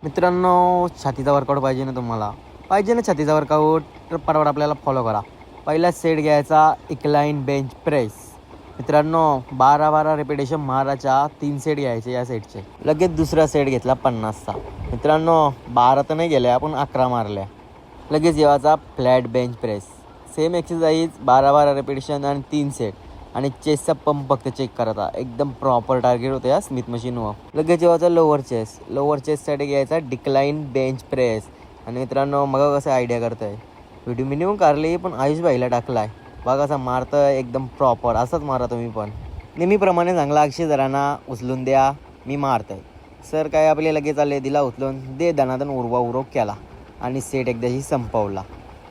मित्रांनो, छातीचा वर्कआउट पाहिजे ना तुम्हाला, पाहिजे ना छातीचा वर्कआउट, तर फटाफट आपल्याला फॉलो करा. पहिला सेट घ्यायचा इक्लाइन बेंच प्रेस. मित्रांनो 12-12 रिपिटेशन मारायच्या, 3 सेट घ्यायचे या सेटचे. लगेच दुसरा सेट घेतला 50चा. मित्रांनो 12 तर नाही गेल्या, आपण 11 मारल्या. लगेच जेवायचा flat bench press. Same exercise 12-12 repetition आणि 3 सेट. आणि चेस्टचा पंप फक्त चेक करायचा, एकदम प्रॉपर टार्गेट होतं या स्मिथ मशीनवर. लगेच जेव्हाचा लोअर चेस्टसाठी घ्यायचा डिक्लाइन बेंच प्रेस. आणि मित्रांनो मग कसं आयडिया करताय, व्हिडिओ मिनिमम काढली पण आयुष भाईला टाकला आहे. बघा कसा मारतं, एकदम प्रॉपर. असंच मारा तुम्ही पण. नेहमीप्रमाणे चांगला अक्षय जरांना उचलून द्या, मी मारतंय. सर काय आपले लगेच आले, दिला उचलून, दे दनादन उरवा केला आणि सेट एकदाशी संपवला.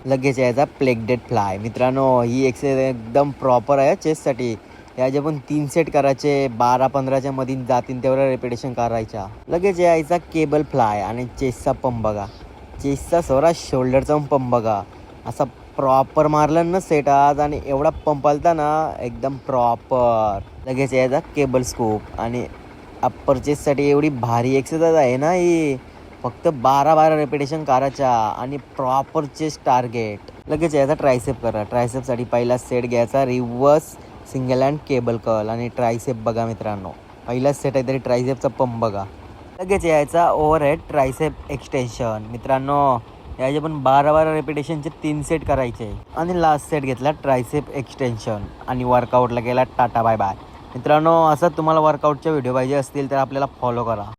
लगेच यायचा प्लेगडेड फ्लाय. मित्रांनो ही एक्सरसाइज एकदम प्रॉपर आहे चेस्टसाठी. याचे पण 3 सेट करायचे, 12-15च्या मध्ये जातील तेवढ्या रेपिटेशन करायच्या. लगेच यायचा केबल फ्लाय आणि चेस्टचा पंप बघा, चेस्टचा सोरा शोल्डरचा पंप बघा. असा प्रॉपर मारलं ना सेट आज, आणि एवढा पंप आलता ना एकदम प्रॉपर. लगेच यायचा केबल स्कूप. आणि अप्पर चेस्टसाठी एवढी भारी एक्सरसाइज आहे ना ही, फक्त 12-12 रेपिटेशन करायच्या आणि प्रॉपर चेस्ट टार्गेट. लगेच यायचा ट्रायसेप करा. ट्रायसेपसाठी पहिला सेट घ्यायचा reverse single hand cable curl आणि ट्रायसेप बघा. मित्रांनो पहिला सेट आहे तरी ट्रायसेपचा पंप बघा. लगेच यायचा ओव्हरहेड ट्रायसेप एक्सटेन्शन. मित्रांनो याचे पण 12-12 रेपिटेशनचे 3 सेट करायचे. आणि लास्ट सेट घेतला ट्रायसेप एक्सटेन्शन आणि वर्कआउटला गेला टाटा बाय बाय. मित्रांनो असं तुम्हाला वर्कआउटचे व्हिडिओ पाहिजे असतील तर आपल्याला फॉलो करा.